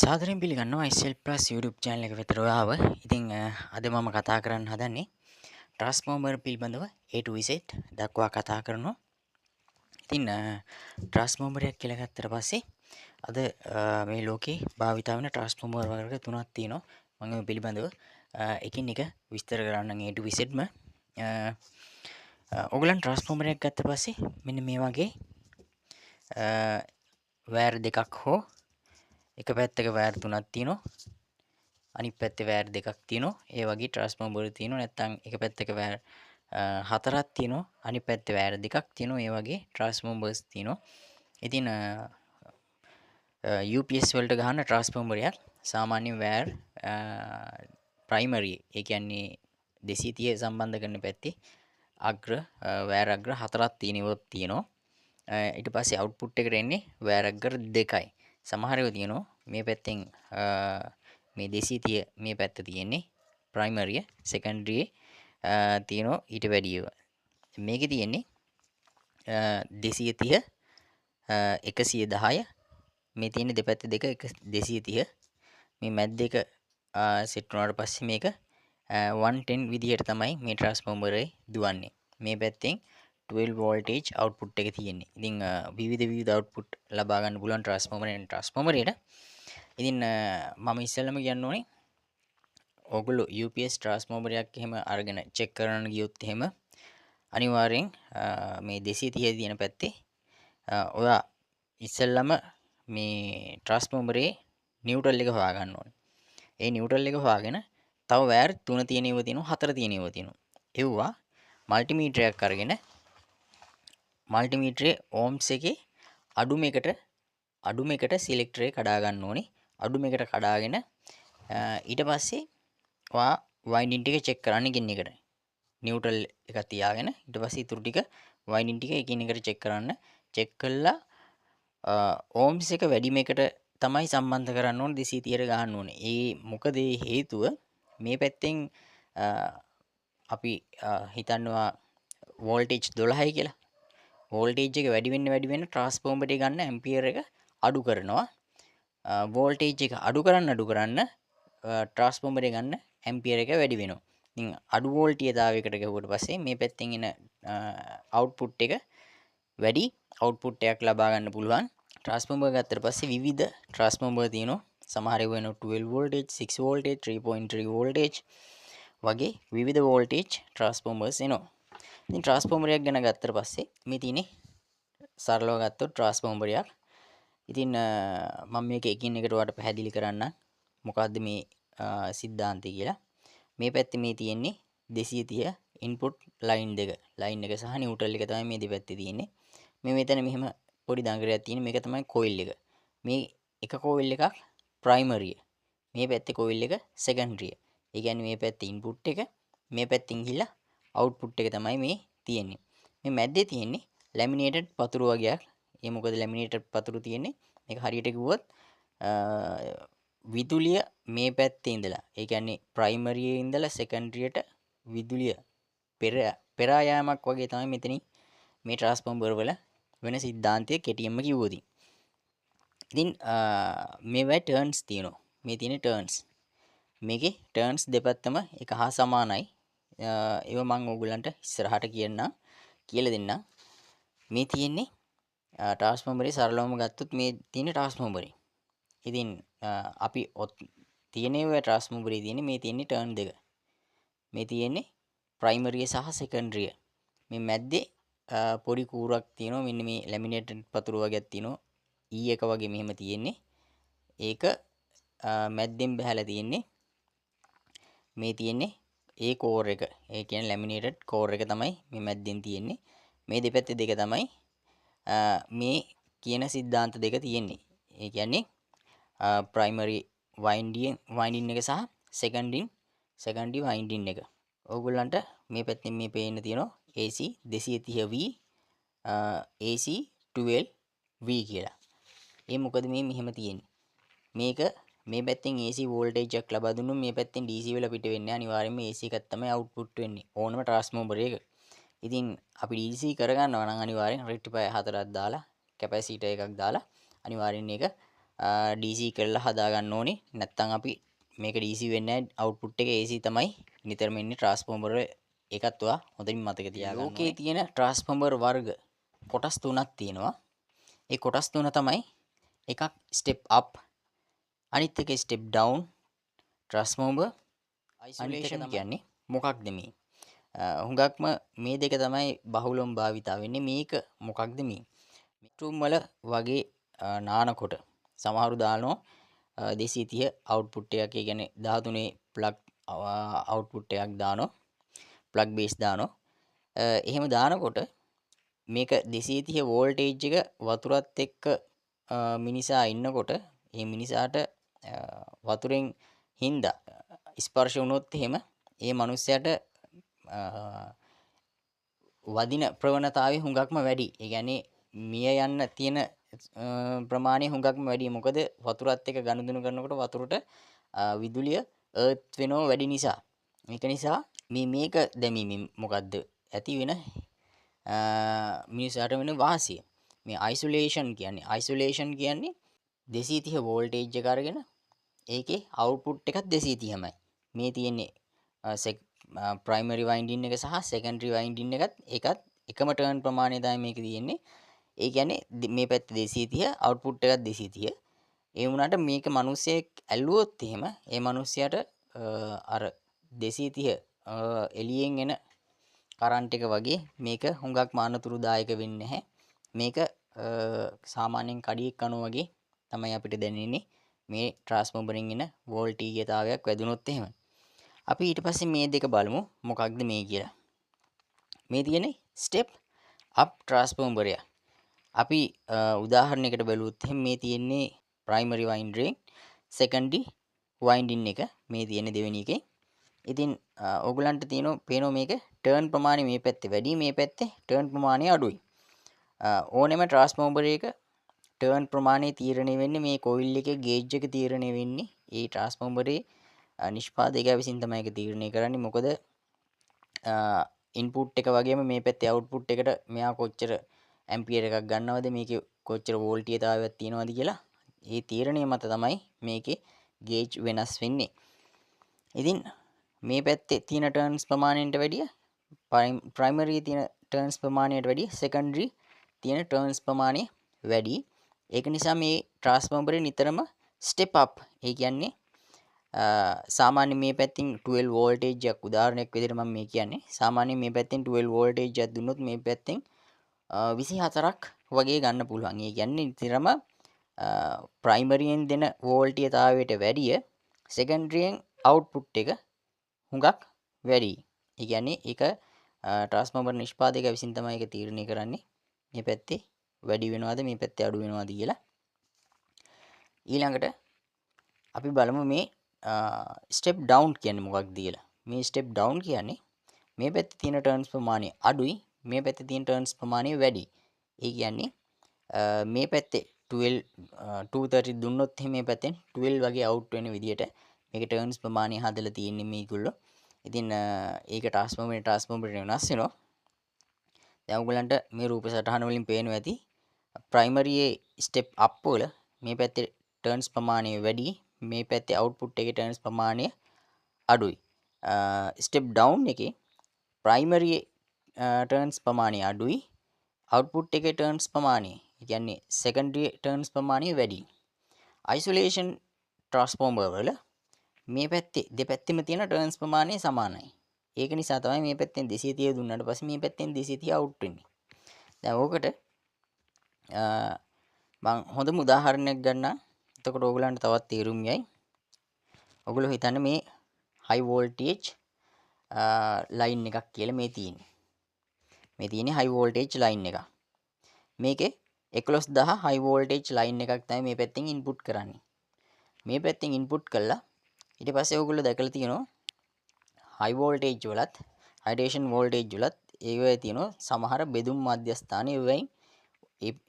සාදරයෙන් පිළිගන්නවා ICL Plus YouTube channel එක වෙතට ඔයාව. ඉතින් අද මම කතා කරන්න හදන්නේ transformer පිළිබඳව A to Z දක්වා කතා කරනවා. ඉතින් transformer එකක් කියලා ගත්තට පස්සේ අද මේ ලෝකේ භාවිතා වෙන transformer වර්ග තුනක් තියෙනවා. මම මේ පිළිබඳව එකින් එක විස්තර කරන්නම් A to Zම. ඔයගලන් transformer එකක් ගත්ත පස්සේ මෙන්න මේ වගේ වයර් දෙකක් හෝ එක පැත්තක වයර් තුනක් තියෙනවා. අනිත් පැත්තේ වයර් දෙකක් තියෙනවා. ඒ වගේ ට්‍රාන්ස්ෆෝමර් තියෙනවා. නැත්නම් එක පැත්තක වයර් හතරක් තියෙනවා. අනිත් පැත්තේ වයර් දෙකක් තියෙනවා. ඒ වගේ ට්‍රාන්ස්ෆෝමර්ස් තියෙනවා. ඉතින් UPS වලට ගහන ට්‍රාන්ස්ෆෝමරයක් සාමාන්‍ය වයර් ප්‍රයිමරි ඒ කියන්නේ 230 සම්බන්ධ කරන පැත්තේ අග්‍ර වයර් අග්‍ර හතරක් තියෙනවා. ඊට පස්සේ අවුට්පුට් එකට එන්නේ වයර් අග්‍ර දෙකයි. සමහර ඒවා තියෙනවා මේ පැත්තෙන් මේ 230 මේ පැත්ත තියෙන්නේ ප්‍රයිමරිය සෙකන්ඩරි තියෙනවා ඊට වැඩිය ඒවා. මේකේ තියෙන්නේ 230 110 මේ තියෙන දෙපැත්ත දෙක 230 මේ මැද දෙක සෙට් වුණාට පස්සේ මේක 110 විදිහට තමයි මේ ට්‍රාන්ස්ෆෝමර් එක දුවන්නේ. මේ පැත්තෙන් 12 voltage output එක තියෙන්නේ. ඉතින් විවිධ output ලබා ගන්න පුළුවන් ට්‍රාන්ස්ෆෝමරේට. ඉතින් මම ඉස්සෙල්ලාම කියන්න ඕනේ ඔයගොල්ලෝ UPS ට්‍රාන්ස්ෆෝමරයක් එහෙම අරගෙන චෙක් කරන්න ගියොත් එහෙම අනිවාර්යෙන් මේ 230 තියෙන පැත්තේ ඔයා ඉස්සෙල්ලාම මේ ට්‍රාන්ස්ෆෝමරේ නියුට්‍රල් එක හොයා ගන්න ඕනේ. ඒ නියුට්‍රල් එක හොයාගෙන තව වයර් 3 තියෙන ඒවා තියෙනවා 4 තියෙන ඒවා තියෙනවා. ඒවා මල්ටිමීටරයක් අරගෙන මල්ටිමීටරේ ඕම්ස් එකේ අඩුම එකට සිලෙක්ටර් එක කඩා ගන්න ඕනේ. අඩුම එකට කඩාගෙන ඊට පස්සේ ඔයා වයින්ඩින් ටික චෙක් කරන්න එකින් එකට. නියුට්‍රල් එක තියාගෙන ඊට පස්සේ ඊටු ටික වයින්ඩින් ටික එකින් එකට චෙක් කරන්න. චෙක් කළා ඕම්ස් එක වැඩිම එකට තමයි සම්බන්ධ කරන්න ඕනේ 230ට ගහන්න ඕනේ. ඒ මොකද ඒ හේතුව මේ පැත්තෙන් අපි හිතන්නවා වෝල්ටේජ් 12යි කියලා. වෝල්ටේජ් එක වැඩි වෙන්න ට්‍රාන්ස්ෆෝමර් එක ගන්න ඇම්පියර් එක අඩු කරනවා. වෝල්ටේජ් එක අඩු කරන්න ට්‍රාන්ස්ෆෝමර් එක ගන්න ඇම්පියර් එක වැඩි වෙනවා. ඉතින් අඩු වෝල්ටීයතාවයකට ගිහුවට පස්සේ මේ පැත්තෙන් එන අවුට්පුට් එක වැඩි අවුට්පුට් එකක් ලබා ගන්න පුළුවන්. ට්‍රාන්ස්ෆෝමර් ගත්තට පස්සේ විවිධ ට්‍රාන්ස්ෆෝමර් තියෙනවා. සමහර ඒවා වෙනවා 12 voltage, 6 voltage, 3.3 voltage වගේ විවිධ වෝල්ටේජ් ට්‍රාන්ස්ෆෝමර්ස් එනවා. ඉතින් ට්‍රාන්ස්ෆෝමර් එකක් ගැන ගත්තට පස්සේ මේ තියෙන්නේ සරලව ගත්තොත් ට්‍රාන්ස්ෆෝමර් එකක්. ඉතින් මම මේක එකින් එකට ඔයාලට පැහැදිලි කරන්න මොකද්ද මේ සිද්ධාන්තය කියලා. මේ පැත්තේ මේ තියෙන්නේ 230 ඉන්පුට් ලයින් දෙක. ලයින් එක සහ නියුට්‍රල් එක තමයි මේ දෙපැත්තේ තියෙන්නේ. මේ මෙතන මෙහෙම පොඩි දඟලයක් තියෙන මේක තමයි කොයිල් එක. මේ එක කොයිල් එකක් ප්‍රයිමරිය. මේ පැත්තේ කොයිල් එක සෙකන්ඩරිය. ඒ කියන්නේ මේ පැත්තේ ඉන්පුට් එක මේ පැත්තෙන් ගිහිල්ලා අවුට්පුට් එක තමයි මේ තියෙන්නේ. මේ මැද්දේ තියෙන්නේ ලැමිනේටඩ් පතුරු වගේක්. ඒ මොකද ලැමිනේටඩ් පතුරු තියෙන්නේ මේක හරියට කිව්වොත් විදුලිය මේ පැත්තේ ඉඳලා ඒ කියන්නේ ප්‍රයිමරියේ ඉඳලා සෙකන්ඩරියට විදුලිය පෙරා යාමක් වගේ තමයි මෙතනින් මේ ට්‍රාන්ස්ෆෝමර් වල වෙන සිද්ධාන්තය කෙටියෙන්ම කිව්වොත්. ඉතින් මේවා ටර්න්ස් තියෙනවා. මේ තියෙන ටර්න්ස්. මේකේ ටර්න්ස් දෙපැත්තම එක හා සමානයි. ඒව මම ඕගොල්ලන්ට ඉස්සරහට කියලා දෙන්නම්. මේ තියෙන්නේ ට්‍රාන්ස්ෆෝමරේ සරලවම ගත්තොත් මේ තියෙන ට්‍රාන්ස්ෆෝමරේ. ඉතින් අපි තියෙනේ ට්‍රාන්ස්ෆෝමරේ තියෙන්නේ මේ තියෙන්නේ ටර්න් දෙක. මේ තියෙන්නේ ප්‍රයිමරිය සහ සෙකන්ඩරිය. මේ මැද්දේ පොඩි කූරක් තියෙනවා. මෙන්න මේ ලැමිනේටඩ් පතුරු වගේක් තියෙනවා. E එක වගේ මෙහෙම තියෙන්නේ. ඒක මැද්දෙන් බහැලා තියෙන්නේ. මේ තියෙන්නේ ඒ කෝර් එක. ඒ කියන්නේ ලැමිනේටඩ් කෝර් එක තමයි මේ මැද්දෙන් තියෙන්නේ. මේ දෙපැත්තේ දෙක තමයි මේ කියන සිද්ධාන්ත දෙක තියෙන්නේ. ඒ කියන්නේ ප්‍රයිමරි වයින්ඩින් එක සහ සෙකන්ඩරි වයින්ඩින් එක. ඕගොල්ලන්ට මේ පැත්තෙන් මේ පේන්න තියෙනවා AC 230V AC 12V කියලා. ඒ මොකද මේ මෙහෙම තියෙන්නේ. මේක මේ පැත්තෙන් AC වෝල්ටේජ් එකක් ලබා දුන්නොත් මේ පැත්තෙන් DC වල පිට වෙන්නේ අනිවාර්යයෙන්ම AC එකක් තමයි අවුට්පුට් වෙන්නේ ඕනම ට්‍රාන්ස්ෆෝමර් එකක. ඉතින් අපි DC කරගන්නවා නම් අනිවාර්යෙන් රෙක්ටිෆයර් හතරක් දාලා කැපැසිටර් එකක් දාලා අනිවාර්යෙන් ඒක DC කරලා හදා ගන්න ඕනේ. නැත්නම් අපි මේක DC වෙන්නේ නැහැ. output එක AC තමයි නිතරම ඉන්නේ ට්‍රාන්ස්ෆෝමර් එකත් ඔයා හොඳින් මතක තියාගන්න ඕනේ. ලෝකයේ තියෙන ට්‍රාන්ස්ෆෝමර් වර්ග කොටස් තුනක් තියෙනවා. ඒ කොටස් තුන තමයි එකක් step up, අනිත් එක step down ට්‍රාන්ස්ෆෝමර්. isolation කියන්නේ මොකක්ද මේ? හුඟක්ම මේ දෙක තමයි බහුලවම භාවිතා වෙන්නේ. මේක මොකක්ද මේ? මිටුම් වල වගේ නානකොට සමහරු දානවා 230 output එකක්. ඒ කියන්නේ 13 plug output එකක් දානවා. plug base දානවා. එහෙම දානකොට මේක 230 voltage එක වතුරත් එක්ක මිනිසා ඉන්නකොට ඒ මිනිසාට වතුරෙන් හින්දා ස්පර්ශ වුණොත් එහෙම ඒ මනුස්සයාට වදින ප්‍රවණතාවය හුඟක්ම වැඩි. ඒ කියන්නේ මිය යන්න තියෙන ප්‍රමාණය හුඟක්ම වැඩි. මොකද වතුරත් එක්ක ගනුදෙනු කරනකොට වතුරට විදුලිය අර්ත් වෙනව වැඩි නිසා. මේක නිසා මේක දැමීමෙන් මොකද්ද ඇති වෙන මිනිසාට වෙන වාසිය. මේ isolation කියන්නේ 230 voltage එක අරගෙන ඒකේ output එකත් 230මයි. මේ තියෙන්නේ primary winding එක සහ secondary winding එකත් එකම turn ප්‍රමාණය තමයි මේකේ තියෙන්නේ. ඒ කියන්නේ මේ පැත්තේ 230 output එකත් 230. ඒ වුණාට මේක මිනිස්සෙක් ඇල්ලුවොත් එහෙම ඒ මිනිස්සයාට අර 230 එළියෙන් එන කරන්ට් එක වගේ මේක හුඟක් මානතුරුදායක වෙන්නේ නැහැ. මේක සාමාන්‍යයෙන් කඩියක් කනවා වගේ තමයි අපිට දැනෙන්නේ මේ ට්‍රාන්ස්ෆෝමරෙන් එන වෝල්ටීයතාවයක් වැදුනොත් එහෙම. අපි ඊට පස්සේ මේ දෙක බලමු මොකක්ද මේ කියලා. මේ තියෙන්නේ ස්ටෙප් අප් ට්‍රාන්ස්ෆෝමර් එක. අපි උදාහරණයකට බැලුවොත් එහෙනම් මේ තියෙන්නේ ප්‍රයිමරි වයින්ඩින් සෙකන්ඩරි වයින්ඩින් එක මේ තියෙන්නේ දෙවෙනි එකේ. ඉතින් ඕගලන්ට පේනවා මේක ටර්න් ප්‍රමාණය මේ පැත්තේ වැඩි, මේ පැත්තේ ටර්න් ප්‍රමාණය අඩුයි. ඕනෙම ට්‍රාන්ස්ෆෝමර් එක ටර්න් ප්‍රමාණය තීරණය වෙන්නේ මේ කොයිල් එකේ ගේජ් එක තීරණය වෙන්නේ ඒ ට්‍රාන්ස්ෆෝමරේ නිෂ්පාදකයා විසින් තමයි ඒක තීරණය කරන්නේ. මොකද ඉන්පුට් එක වගේම මේ පැත්තේ අවුට්පුට් එකට මෙයා කොච්චර ඇම්පියර් එකක් ගන්නවද, මේකේ කොච්චර වෝල්ටීයතාවයක් තියෙනවද කියලා ඒ තීරණය මත තමයි මේකේ ගේජ් වෙනස් වෙන්නේ. ඉතින් මේ පැත්තේ තියෙන ටර්න්ස් ප්‍රමාණයට වැඩිය ප්‍රයිමරි තියෙන ටර්න්ස් ප්‍රමාණයට වැඩිය සෙකන්ඩරි තියෙන ටර්න්ස් ප්‍රමාණය වැඩි. ඒක නිසා මේ ට්‍රාන්ස්ෆෝමරේ නිතරම ස්ටෙප් අප්, ඒ කියන්නේ සාමාන්‍ය මේ පැත්තින් 12 වෝල්ටේජ් එකක් උදාහරණයක් විදිහට මම මේ කියන්නේ. සාමාන්‍යයෙන් මේ පැත්තෙන් 12 වෝල්ටේජ් එකක් දුන්නොත් මේ පැත්තෙන් 24ක් වගේ ගන්න පුළුවන්. ඒ කියන්නේ නිතරම ප්‍රයිමරියෙන් දෙන වෝල්ටීයතාවයට වැඩිය සෙකන්ඩරියෙන් අවුට්පුට් එක හුඟක් වැඩි. ඒ කියන්නේ ඒක ට්‍රාන්ස්ෆෝමර් නිෂ්පාදකයා විසින් තමයි ඒක තීරණය කරන්නේ. මේ පැත්තේ වැඩි වෙනවද මේ පැත්තේ අඩු වෙනවද කියලා. ඊළඟට අපි බලමු මේ ස්ටෙප් ඩවුන් කියන්නේ මොකක්ද කියලා. මේ ස්ටෙප් ඩවුන් කියන්නේ මේ පැත්තේ තියෙන ටර්න්ස් ප්‍රමාණය අඩුයි, මේ පැත්තේ තියෙන ටර්න්ස් ප්‍රමාණය වැඩි. ඒ කියන්නේ මේ පැත්තේ 230 දුන්නොත් එහෙනම් මේ පැත්තෙන් 12 වගේ අවුට් වෙන විදියට මේක ටර්න්ස් ප්‍රමාණය හදලා තියෙන්නේ මේගොල්ලෝ. ඉතින් ඒක ට්‍රාන්ස්ෆෝමර් වෙනස් වෙනවා. දැන් ඔයගලන්ට මේ රූප සටහන වලින් පේනවා ඇති ප්‍රයිමරියේ ස්ටෙප් අප් වල මේ පැත්තේ ටර්න්ස් ප්‍රමාණය වැඩි, මේ පැත්තේ අවුට්පුට් එකේ ටර්න්ස් ප්‍රමාණය අඩුයි. ස්ටෙප් ඩවුන් එකේ ප්‍රයිමරියේ ටර්න්ස් ප්‍රමාණය අඩුයි, අවුට්පුට් එකේ ටර්න්ස් ප්‍රමාණය, ඒ කියන්නේ සෙකන්ඩරි ටර්න්ස් ප්‍රමාණය වැඩි. අයිසොලේෂන් ට්‍රාන්ස්ෆෝමර් වල මේ පැත්තේ දෙපැත්තෙම තියෙන ටර්න්ස් ප්‍රමාණය සමානයි. ඒක නිසා තමයි මේ පැත්තෙන් 230 දුන්නාට පස්සේ මේ පැත්තෙන් 230 අවුට් වෙන්නේ. දැන් ඕකට මම හොඳම උදාහරණයක් ගන්නම්. එතකොට ඕගලන්ට තවත් තේරුම් යයි. ඔයගොල්ලෝ හිතන්නේ මේ හයි වෝල්ටේජ් ලයින් එකක් කියලා මේ තියෙන්නේ. මේ තියෙන්නේ හයි වෝල්ටේජ් ලයින් එකක්. මේකේ 11000 හයි වෝල්ටේජ් ලයින් එකක් තමයි මේ පැත්තෙන් ඉන්පුට් කරන්නේ. මේ පැත්තෙන් ඉන්පුට් කළා ඊට පස්සේ ඔයගොල්ලෝ දැකලා තියෙනවා හයි වෝල්ටේජ් වලත් හයිඩේෂන් වෝල්ටේජ් වලත් ඒවැය තියෙනවා සමහර බෙදුම් මධ්‍යස්ථාන ඒවැයින්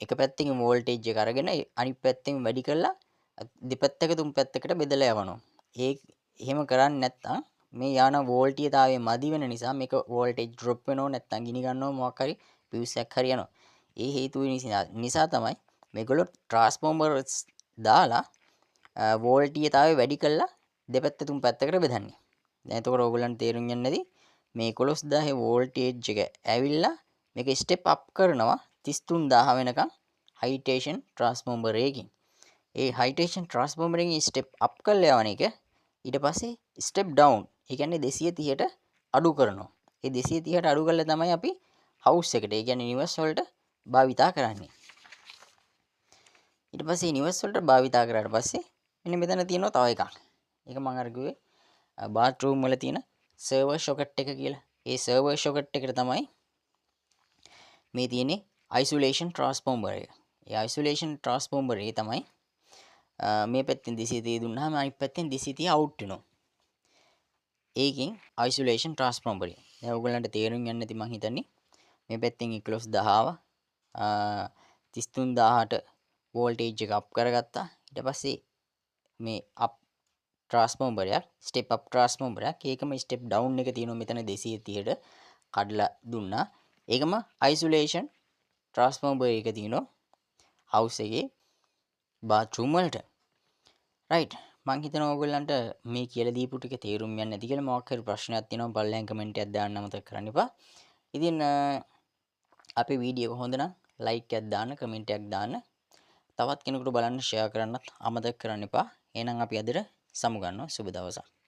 එක පැත්තකින් වෝල්ටේජ් එක අරගෙන අනිත් පැත්තෙන් වැඩි කරලා දෙපැත්තක තුන් පැත්තකට බෙදලා යවනවා. එහෙම කරන්නේ නැත්නම් මේ යන වෝල්ටීයතාවය මදි වෙන නිසා මේක වෝල්ටේජ් ඩ්‍රොප් වෙනව නැත්නම් ගිනි ගන්නව මොකක් හරි පියුස් එකක් හරි යනවා. ඒ හේතුව නිසා තමයි මේගොල්ලෝ ට්‍රාන්ස්ෆෝමර්ස් දාලා වෝල්ටීයතාවය වැඩි කරලා දෙපැත්ත තුන් පැත්තකට බෙදන්නේ. දැන් එතකොට ඕගොල්ලන්ට තේරුම් යන්නේ නැති මේ 11000 වෝල්ටේජ් එක ඇවිල්ලා මේක ස්ටෙප් අප් කරනවා 33000 වෙනකන් හයිටේෂන් ට්‍රාන්ස්ෆෝමර් එකකින්. ඒ හයිටේෂන් ට්‍රාන්ස්ෆෝමර් එකකින් ස්ටෙප් අප් කරලා යවන එක ඊට පස්සේ ස්ටෙප් ඩවුන්. ඒ කියන්නේ 230ට අඩු කරනවා. ඒ 230ට අඩු කරලා තමයි අපි හවුස් එකට, ඒ කියන්නේ නිවස් වලට භාවිතා කරන්නේ. ඊට පස්සේ නිවස් වලට භාවිතා කරාට පස්සේ මෙන්න මෙතන තියෙනවා තව එකක්. ඒක මම අර කිව්වේ බාත්රූම් වල තියෙන සර්වර් සොකට් එක කියලා. ඒ සර්වර් සොකට් එකට තමයි මේ තියෙන්නේ අයිසොලේෂන් ට්‍රාන්ස්ෆෝමර් එක. ඒ අයිසොලේෂන් ට්‍රාන්ස්ෆෝමර් එක තමයි මේ පැත්තෙන් 230 දුන්නාම අනිත් පැත්තෙන් 230 අවුට් වෙනවා. ඒකෙන් අයිසොලේෂන් ට්‍රාන්ස්ෆෝමර් එක. දැන් ඔයගොල්ලන්ට තේරුම් යන්නේ නැති මං හිතන්නේ මේ පැත්තෙන් 11000ව 33000ට වෝල්ටේජ් එක අප් කරගත්තා. ඊට පස්සේ මේ අප් ට්‍රාන්ස්ෆෝමරයක් ස්ටෙප් අප් ට්‍රාන්ස්ෆෝමරයක් ඒකම ස්ටෙප් ඩවුන් එක තියෙනවා මෙතන 230ට කඩලා දුන්නා. ඒකම අයිසොලේෂන් ට්‍රාන්ස්ෆෝමර් එක තියෙනවා හවුස් එකේ බාත්රූම් වලට. රයිට්. මං හිතනවා ඔයගොල්ලන්ට මේ කියලා දීපු ටික තේරුම් යන්නේ නැති කියලා. මොකක් හරි ප්‍රශ්නයක් තියෙනවා පල්ලෙන් කමෙන්ට් එකක් දාන්න අමතක කරන්න එපා. ඉතින් අපේ වීඩියෝ එක හොඳ නම් ලයික් එකක් දාන්න, කමෙන්ට් එකක් දාන්න. තවත් කෙනෙකුට බලන්න ෂෙයා කරන්නත් අමතක කරන්න එපා. එහෙනම් අපි අදට සමු ගන්නවා. සුබ දවසක්.